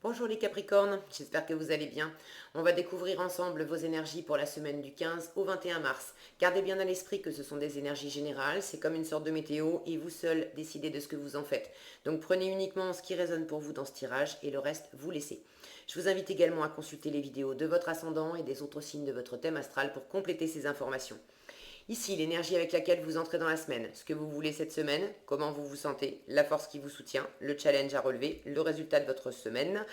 Bonjour les Capricornes, j'espère que vous allez bien. On va découvrir ensemble vos énergies pour la semaine du 15 au 21 mars. Gardez bien à l'esprit que ce sont des énergies générales, c'est comme une sorte de météo et vous seul décidez de ce que vous en faites. Donc prenez uniquement ce qui résonne pour vous dans ce tirage et le reste vous laissez. Je vous invite également à consulter les vidéos de votre ascendant et des autres signes de votre thème astral pour compléter ces informations. Ici, l'énergie avec laquelle vous entrez dans la semaine, ce que vous voulez cette semaine, comment vous vous sentez, la force qui vous soutient, le challenge à relever, le résultat de votre semaine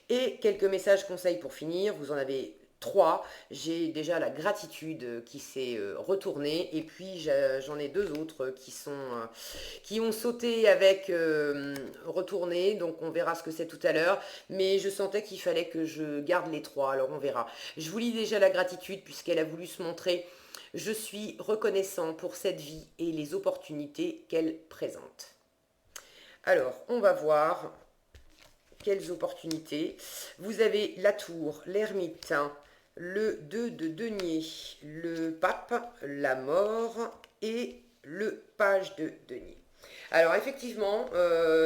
et quelques messages conseils pour finir. Vous en avez trois. J'ai déjà la gratitude qui s'est retournée et puis j'en ai deux autres qui ont sauté avec retourné, donc on verra ce que c'est tout à l'heure, mais je sentais qu'il fallait que je garde les trois, alors on verra. Je vous lis déjà la gratitude puisqu'elle a voulu se montrer. Je suis reconnaissant pour cette vie et les opportunités qu'elle présente. Alors, on va voir quelles opportunités. Vous avez la tour, l'ermite, le 2 de denier, le pape, la mort et le page de denier. Alors effectivement,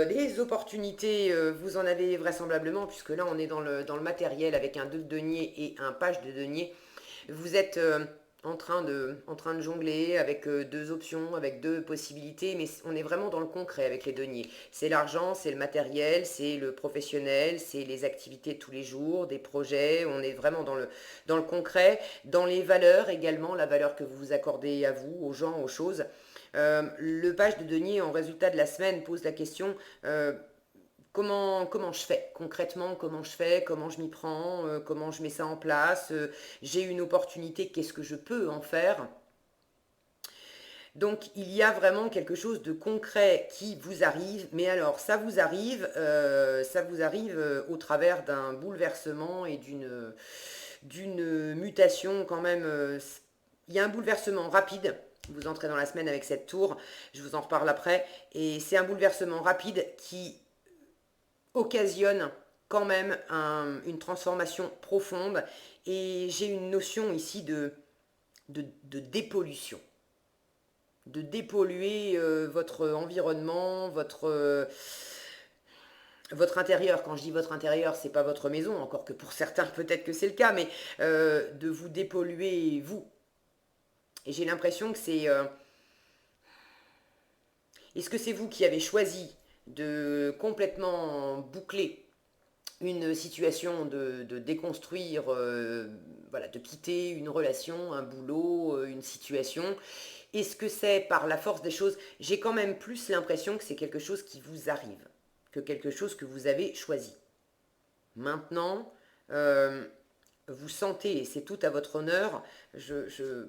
des opportunités, vous en avez vraisemblablement, puisque là on est dans le matériel avec un 2 de denier et un page de denier. Vous êtes en train de jongler avec deux options, avec deux possibilités, mais on est vraiment dans le concret avec les deniers. C'est l'argent, c'est le matériel, c'est le professionnel, c'est les activités de tous les jours, des projets, on est vraiment dans le concret, dans les valeurs également, la valeur que vous vous accordez à vous, aux gens, aux choses. Le page de denier en résultat de la semaine pose la question comment je fais concrètement, comment je fais, comment je m'y prends, comment je mets ça en place, j'ai une opportunité, qu'est-ce que je peux en faire. Donc il y a vraiment quelque chose de concret qui vous arrive, mais alors ça vous arrive au travers d'un bouleversement et d'une mutation quand même. Il y a un bouleversement rapide. Vous entrez dans la semaine avec cette tour, je vous en reparle après, et c'est un bouleversement rapide qui occasionne quand même une transformation profonde. Et j'ai une notion ici de dépollution. De dépolluer votre environnement, votre intérieur. Quand je dis votre intérieur, c'est pas votre maison, encore que pour certains peut-être que c'est le cas, mais de vous dépolluer vous. Et j'ai l'impression que c'est... est-ce que c'est vous qui avez choisi de complètement boucler une situation, de déconstruire, voilà, de quitter une relation, un boulot, une situation. Est-ce que c'est par la force des choses? J'ai quand même plus l'impression que c'est quelque chose qui vous arrive, que quelque chose que vous avez choisi. Maintenant, vous sentez, et c'est tout à votre honneur, je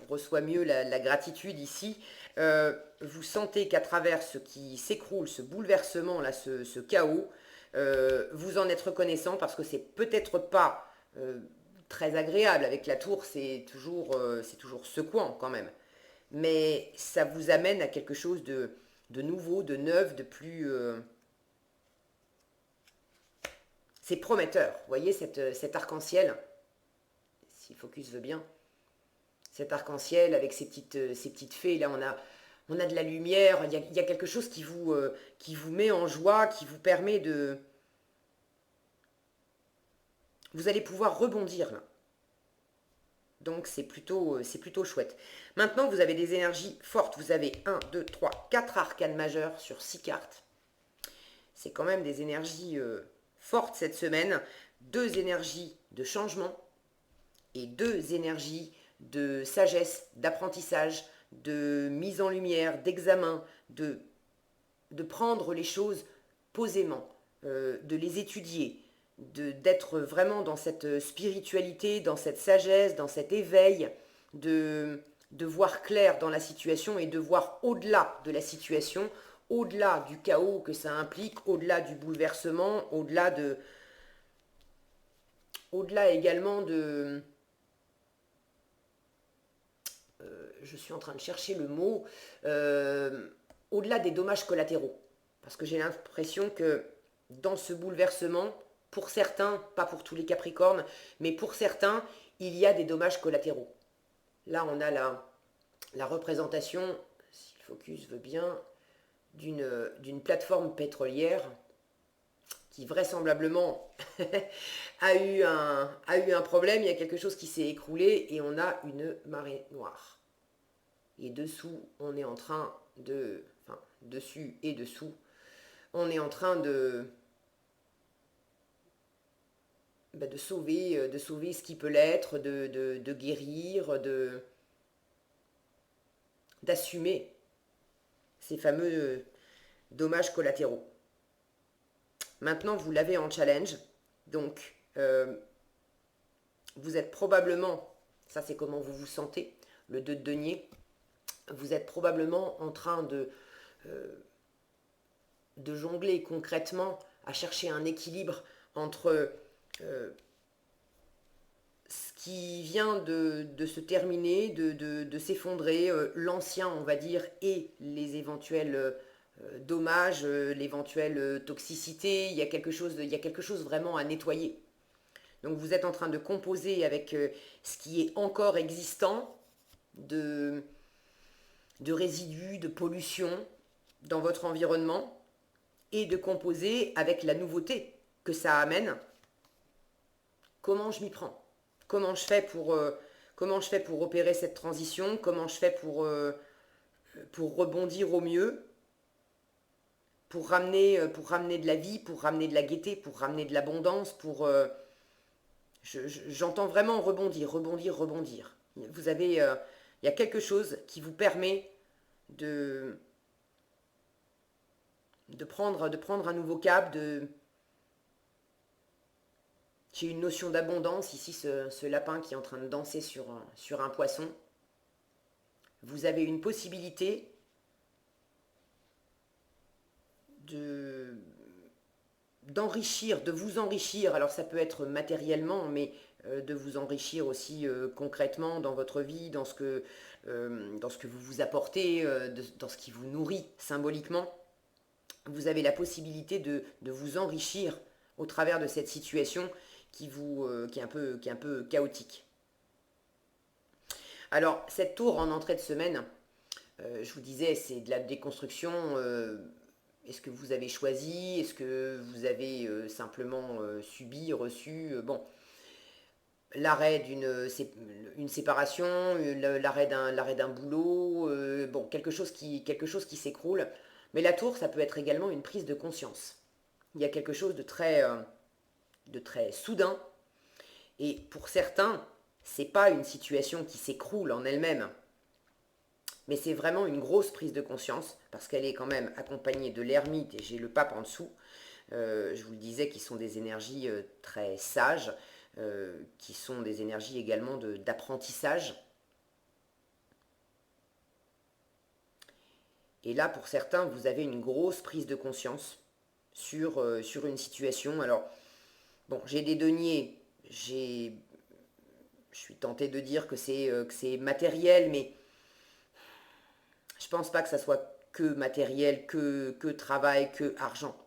reçois mieux la gratitude ici, vous sentez qu'à travers ce qui s'écroule, ce bouleversement, là, ce chaos, vous en êtes reconnaissant parce que c'est peut-être pas très agréable. Avec la tour, c'est toujours secouant quand même. Mais ça vous amène à quelque chose de nouveau, de neuf, de plus... c'est prometteur. Vous voyez cet arc-en-ciel, si le focus veut bien, cet arc-en-ciel avec ces petites fées, là on a de la lumière, il y a quelque chose qui vous met en joie, qui vous permet de... Vous allez pouvoir rebondir là. Donc c'est plutôt chouette. Maintenant, vous avez des énergies fortes. Vous avez 1, 2, 3, 4 arcanes majeurs sur 6 cartes. C'est quand même des énergies fortes cette semaine. Deux énergies de changement et deux énergies de sagesse, d'apprentissage, de mise en lumière, d'examen, de prendre les choses posément, de les étudier, d'être vraiment dans cette spiritualité, dans cette sagesse, dans cet éveil, de voir clair dans la situation et de voir au-delà de la situation, au-delà du chaos que ça implique, au-delà du bouleversement, au-delà également de... je suis en train de chercher le mot, au-delà des dommages collatéraux. Parce que j'ai l'impression que dans ce bouleversement, pour certains, pas pour tous les Capricornes, mais pour certains, il y a des dommages collatéraux. Là, on a la représentation, si le focus veut bien, d'une plateforme pétrolière qui vraisemblablement a eu un problème, il y a quelque chose qui s'est écroulé et on a une marée noire. Et dessous, on est en train de, enfin, dessus et dessous, on est en train de sauver ce qui peut l'être, de guérir, d'assumer ces fameux dommages collatéraux. Maintenant, vous l'avez en challenge, donc vous êtes probablement, ça c'est comment vous vous sentez, le 2 de denier, vous êtes probablement en train de jongler concrètement à chercher un équilibre entre ce qui vient de se terminer, de s'effondrer, l'ancien, on va dire, et les éventuels dommages, l'éventuelle toxicité. Il y a quelque chose vraiment à nettoyer. Donc vous êtes en train de composer avec ce qui est encore existant de résidus, de pollution dans votre environnement et de composer avec la nouveauté que ça amène. Comment je m'y prends? Comment je fais pour opérer cette transition? Comment je fais pour rebondir au mieux? Pour ramener de la vie, pour ramener de la gaieté, pour ramener de l'abondance, j'entends vraiment rebondir, rebondir, rebondir. Vous avez, il y a quelque chose qui vous permet de prendre un nouveau cap, j'ai une notion d'abondance, ici ce lapin qui est en train de danser sur un poisson. Vous avez une possibilité d'enrichir, de vous enrichir, alors ça peut être matériellement, mais de vous enrichir aussi concrètement dans votre vie, dans ce que vous vous apportez, dans ce qui vous nourrit symboliquement. Vous avez la possibilité de vous enrichir au travers de cette situation qui est un peu chaotique. Alors, cette tour en entrée de semaine, je vous disais, c'est de la déconstruction. Est-ce que vous avez choisi? Est-ce que vous avez simplement subi, reçu? Bon, l'arrêt une séparation, l'arrêt d'un boulot, bon, quelque chose qui s'écroule. Mais la tour, ça peut être également une prise de conscience. Il y a quelque chose de très soudain. Et pour certains, c'est pas une situation qui s'écroule en elle-même, mais c'est vraiment une grosse prise de conscience, parce qu'elle est quand même accompagnée de l'ermite, et j'ai le pape en dessous. Je vous le disais, qui sont des énergies très sages, qui sont des énergies également d'apprentissage. Et là, pour certains, vous avez une grosse prise de conscience sur une situation. Alors, bon, j'ai des deniers, je suis tentée de dire que c'est matériel, mais je pense pas que ça soit que matériel, que travail, que argent.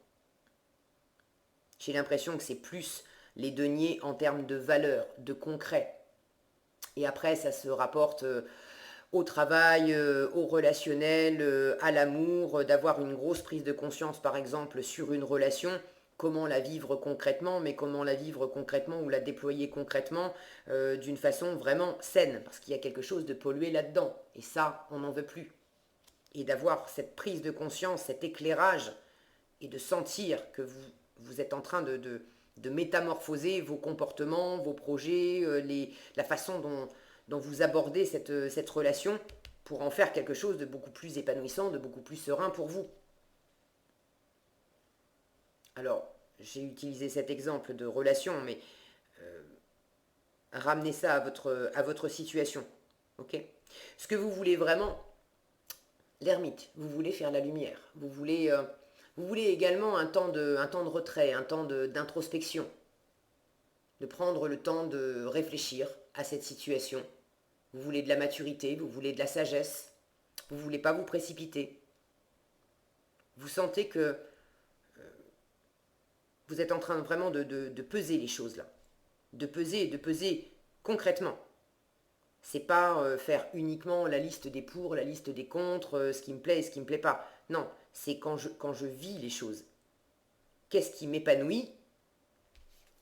J'ai l'impression que c'est plus les deniers en termes de valeur, de concret. Et après, ça se rapporte au travail, au relationnel, à l'amour, d'avoir une grosse prise de conscience, par exemple, sur une relation, comment la vivre concrètement, mais comment la vivre concrètement ou la déployer concrètement d'une façon vraiment saine, parce qu'il y a quelque chose de pollué là-dedans. Et ça, on n'en veut plus. Et d'avoir cette prise de conscience, cet éclairage, et de sentir que vous êtes en train de métamorphoser vos comportements, vos projets, la façon dont vous abordez cette relation pour en faire quelque chose de beaucoup plus épanouissant, de beaucoup plus serein pour vous. Alors, j'ai utilisé cet exemple de relation, mais ramenez ça à votre situation. Ok? Ce que vous voulez vraiment, l'ermite, vous voulez faire la lumière, vous voulez également un temps de retrait, un temps d'introspection, de prendre le temps de réfléchir à cette situation. Vous voulez de la maturité, vous voulez de la sagesse, vous ne voulez pas vous précipiter. Vous sentez que vous êtes en train vraiment de peser les choses là, de peser concrètement. C'est pas faire uniquement la liste des pour, la liste des contre, ce qui me plaît et ce qui me plaît pas. Non, c'est quand je vis les choses. qu'est-ce qui m'épanouit,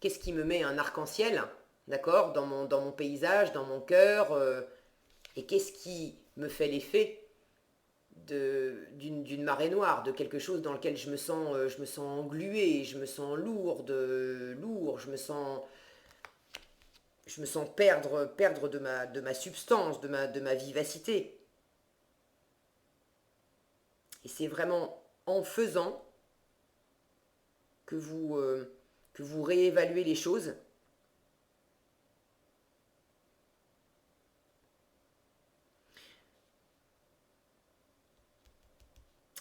qu'est-ce qui me met un arc-en-ciel, d'accord, dans mon paysage, dans mon cœur, et qu'est-ce qui me fait l'effet d'une marée noire, de quelque chose dans lequel je me sens englué, je me sens lourd, je me sens perdre de ma substance, de ma vivacité. Et c'est vraiment en faisant que vous réévaluez les choses.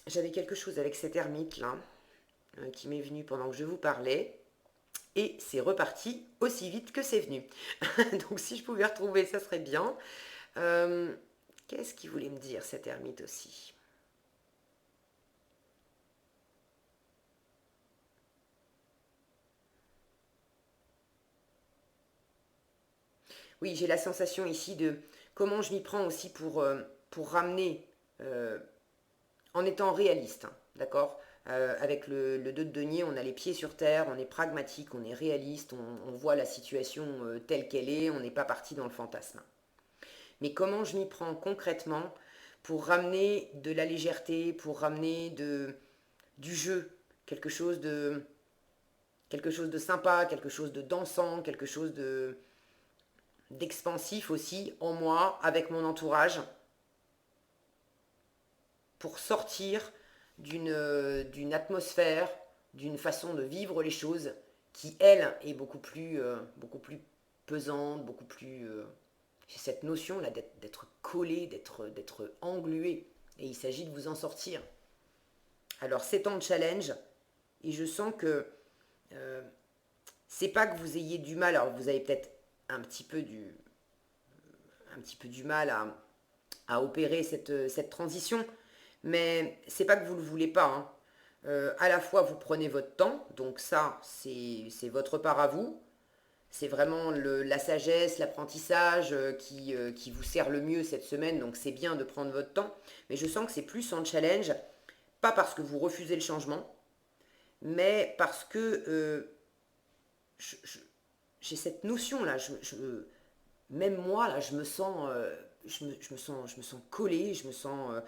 J'avais quelque chose avec cet ermite là, qui m'est venu pendant que je vous parlais. Et c'est reparti aussi vite que c'est venu. Donc si je pouvais retrouver, ça serait bien. Euh, Qu'est-ce qu'il voulait me dire cet ermite aussi? Oui, j'ai la sensation ici de comment je m'y prends aussi pour ramener, euh, en étant réaliste, hein, d'accord. Avec le 2 de denier, on a les pieds sur terre, on est pragmatique, on est réaliste, on voit la situation telle qu'elle est, on n'est pas parti dans le fantasme. Mais comment je m'y prends concrètement pour ramener de la légèreté, pour ramener du jeu, quelque chose de, quelque chose de sympa, quelque chose de dansant, quelque chose d'expansif aussi en moi, avec mon entourage, pour sortir d'une atmosphère, d'une façon de vivre les choses qui, elle, est beaucoup plus pesante, beaucoup plus... J'ai cette notion là d'être collé, d'être englué. Et il s'agit de vous en sortir. Alors c'est temps de challenge. Et je sens que c'est pas que vous ayez du mal. Alors vous avez peut-être un petit peu un petit peu du mal à opérer cette transition. Mais c'est pas que vous le voulez pas, hein. À la fois vous prenez votre temps, donc ça c'est votre part à vous. C'est vraiment la sagesse, l'apprentissage qui vous sert le mieux cette semaine, donc c'est bien de prendre votre temps. Mais je sens que c'est plus en challenge, pas parce que vous refusez le changement, mais parce que je- je- j'ai cette notion là, même moi là, je me sens collé, je me sens,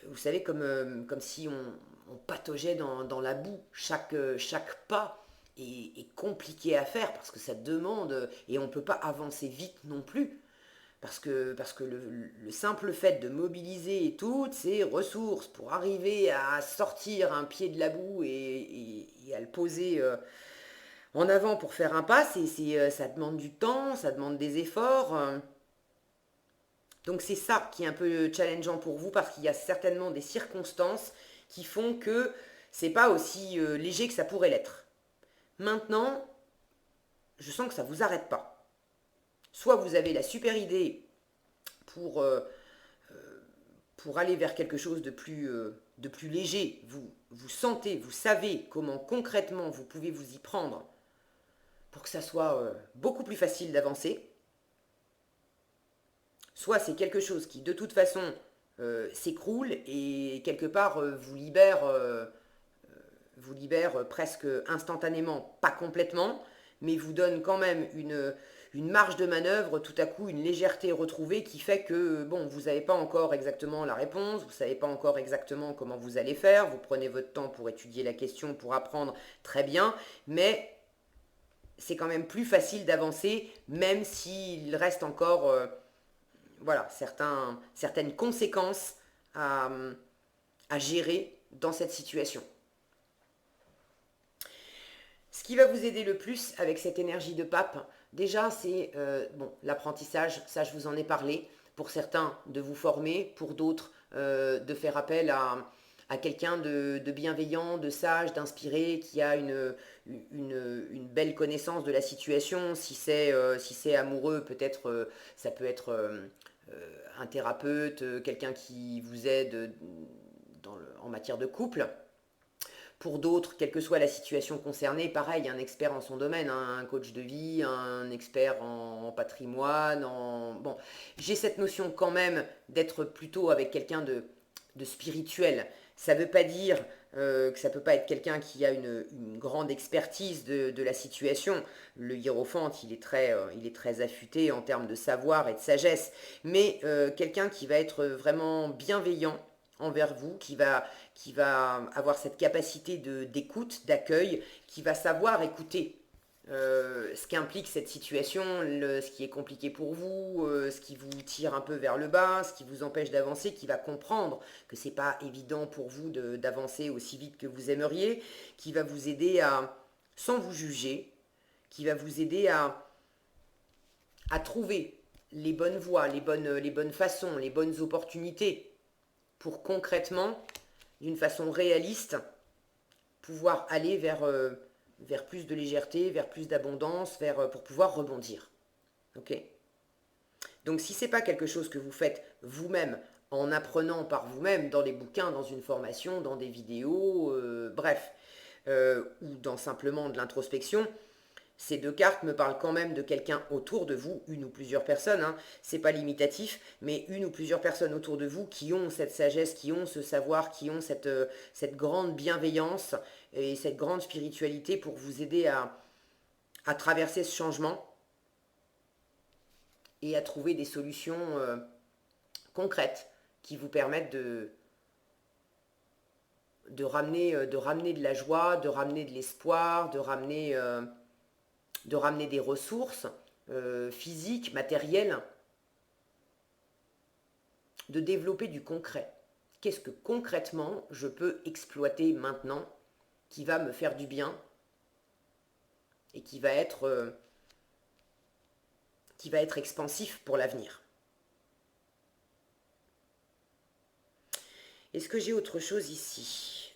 vous savez, comme si on pataugeait dans la boue. Chaque pas est compliqué à faire parce que ça demande, et on ne peut pas avancer vite non plus. Parce que le simple fait de mobiliser toutes ces ressources pour arriver à sortir un pied de la boue et à le poser en avant pour faire un pas, ça demande du temps, ça demande des efforts. Donc c'est ça qui est un peu challengeant pour vous parce qu'il y a certainement des circonstances qui font que c'est pas aussi léger que ça pourrait l'être. Maintenant, je sens que ça vous arrête pas. Soit vous avez la super idée pour, euh, pour aller vers quelque chose de plus léger, vous sentez, vous savez comment concrètement vous pouvez vous y prendre pour que ça soit beaucoup plus facile d'avancer. Soit c'est quelque chose qui de toute façon s'écroule et quelque part vous libère presque instantanément, pas complètement, mais vous donne quand même une marge de manœuvre, tout à coup une légèreté retrouvée qui fait que, bon, vous n'avez pas encore exactement la réponse, vous ne savez pas encore exactement comment vous allez faire, vous prenez votre temps pour étudier la question, pour apprendre, très bien, mais c'est quand même plus facile d'avancer, même s'il reste encore voilà, certaines conséquences à, à gérer dans cette situation. Ce qui va vous aider le plus avec cette énergie de pape, déjà, c'est bon, l'apprentissage, ça je vous en ai parlé. Pour certains, de vous former, pour d'autres, de faire appel à quelqu'un de bienveillant, de sage, d'inspiré, qui a une belle connaissance de la situation. Si c'est amoureux, peut-être ça peut être un thérapeute, quelqu'un qui vous aide en matière de couple. Pour d'autres, quelle que soit la situation concernée, pareil, un expert en son domaine, hein, un coach de vie, un expert en patrimoine. Bon, j'ai cette notion quand même d'être plutôt avec quelqu'un de spirituel. Ça ne veut pas dire que ça peut pas être quelqu'un qui a une grande expertise de la situation. Le hiérophante, il est très affûté en termes de savoir et de sagesse, mais quelqu'un qui va être vraiment bienveillant envers vous, qui va avoir cette capacité d'écoute, d'accueil, qui va savoir écouter ce qu'implique cette situation, ce qui est compliqué pour vous, ce qui vous tire un peu vers le bas, ce qui vous empêche d'avancer, qui va comprendre que c'est pas évident pour vous d'avancer aussi vite que vous aimeriez, qui va vous aider sans vous juger, qui va vous aider à trouver les bonnes voies, les bonnes façons, les bonnes opportunités pour concrètement, d'une façon réaliste, pouvoir aller vers plus de légèreté, vers plus d'abondance, pour pouvoir rebondir. Ok. Donc si c'est pas quelque chose que vous faites vous-même, en apprenant par vous-même, dans des bouquins, dans une formation, dans des vidéos, bref, ou dans simplement de l'introspection, ces deux cartes me parlent quand même de quelqu'un autour de vous, une ou plusieurs personnes, hein, c'est pas limitatif, mais une ou plusieurs personnes autour de vous qui ont cette sagesse, qui ont ce savoir, qui ont cette grande bienveillance et cette grande spiritualité pour vous aider à traverser ce changement et à trouver des solutions concrètes qui vous permettent de ramener de la joie, de ramener de l'espoir, de ramener des ressources physiques, matérielles, de développer du concret. Qu'est-ce que concrètement je peux exploiter maintenant qui va me faire du bien et qui va être expansif pour l'avenir. Est-ce que j'ai autre chose ici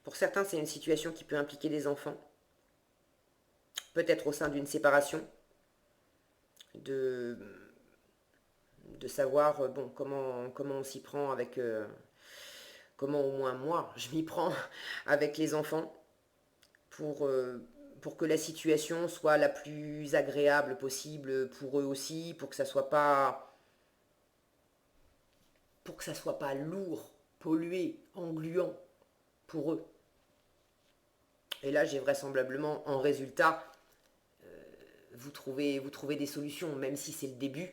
Pour certains, c'est une situation qui peut impliquer des enfants, peut-être au sein d'une séparation, de, de savoir bon, comment on s'y prend avec... comment au moins moi, je m'y prends avec les enfants pour que la situation soit la plus agréable possible pour eux aussi, pour que ça soit pas lourd, pollué, engluant pour eux. Et là, j'ai vraisemblablement en résultat, vous trouvez des solutions, même si c'est le début.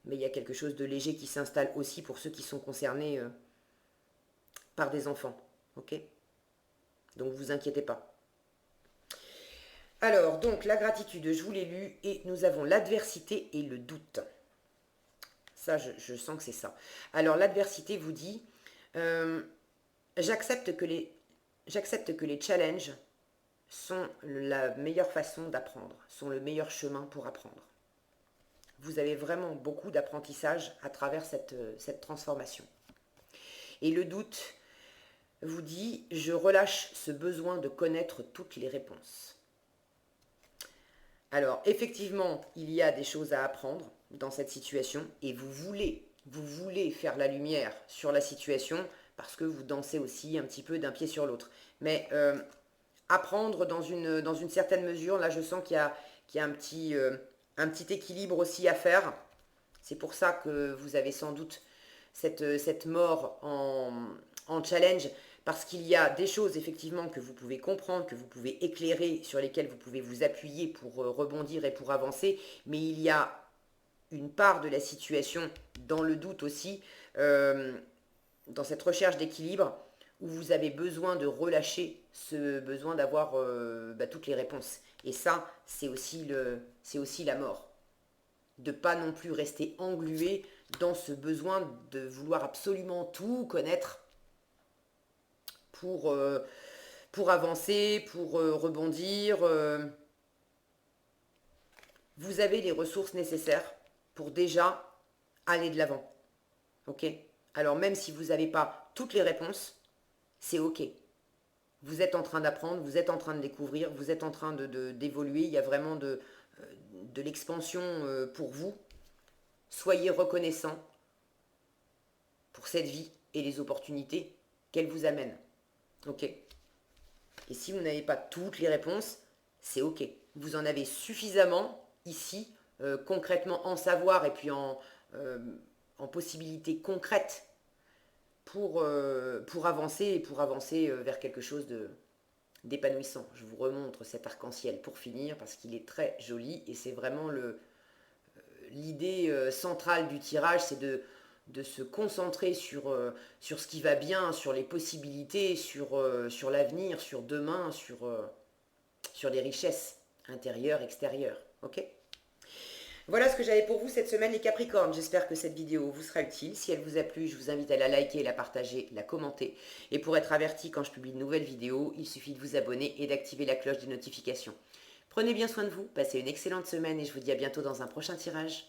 Mais il y a quelque chose de léger qui s'installe aussi pour ceux qui sont concernés par des enfants. Ok? Donc vous inquiétez pas. Alors, donc, la gratitude, je vous l'ai lu, et nous avons l'adversité et le doute. Ça, je sens que c'est ça. Alors, l'adversité vous dit, j'accepte que les challenges sont la meilleure façon d'apprendre, sont le meilleur chemin pour apprendre. Vous avez vraiment beaucoup d'apprentissage à travers cette transformation. Et le doute vous dit, je relâche ce besoin de connaître toutes les réponses. Alors, effectivement, il y a des choses à apprendre dans cette situation et vous voulez faire la lumière sur la situation parce que vous dansez aussi un petit peu d'un pied sur l'autre. Mais apprendre dans une certaine mesure, là je sens qu'il y a un petit équilibre aussi à faire. C'est pour ça que vous avez sans doute cette mort en challenge, parce qu'il y a des choses effectivement que vous pouvez comprendre, que vous pouvez éclairer, sur lesquelles vous pouvez vous appuyer pour rebondir et pour avancer, mais il y a une part de la situation dans le doute aussi, dans cette recherche d'équilibre, où vous avez besoin de relâcher ce besoin d'avoir toutes les réponses. Et ça, c'est aussi la mort. De pas non plus rester englué dans ce besoin de vouloir absolument tout connaître pour avancer, pour rebondir. Vous avez les ressources nécessaires pour déjà aller de l'avant. Ok? Alors même si vous n'avez pas toutes les réponses, c'est ok. Vous êtes en train d'apprendre, vous êtes en train de découvrir, vous êtes en train d'évoluer, il y a vraiment de l'expansion pour vous. Soyez reconnaissant pour cette vie et les opportunités qu'elle vous amène. Ok? Et si vous n'avez pas toutes les réponses, c'est ok. vous en avez suffisamment ici, concrètement en savoir et puis en possibilités concrètes pour avancer et pour avancer vers quelque chose d'épanouissant. Je vous remontre cet arc-en-ciel pour finir parce qu'il est très joli et c'est vraiment l'idée centrale du tirage, c'est de se concentrer sur ce qui va bien, sur les possibilités, sur l'avenir, sur demain, sur les richesses intérieures, extérieures. Ok ? Voilà ce que j'avais pour vous cette semaine les Capricornes. J'espère que cette vidéo vous sera utile. Si elle vous a plu, je vous invite à la liker, la partager, la commenter. Et pour être averti quand je publie de nouvelles vidéos, il suffit de vous abonner et d'activer la cloche des notifications. Prenez bien soin de vous, passez une excellente semaine et je vous dis à bientôt dans un prochain tirage.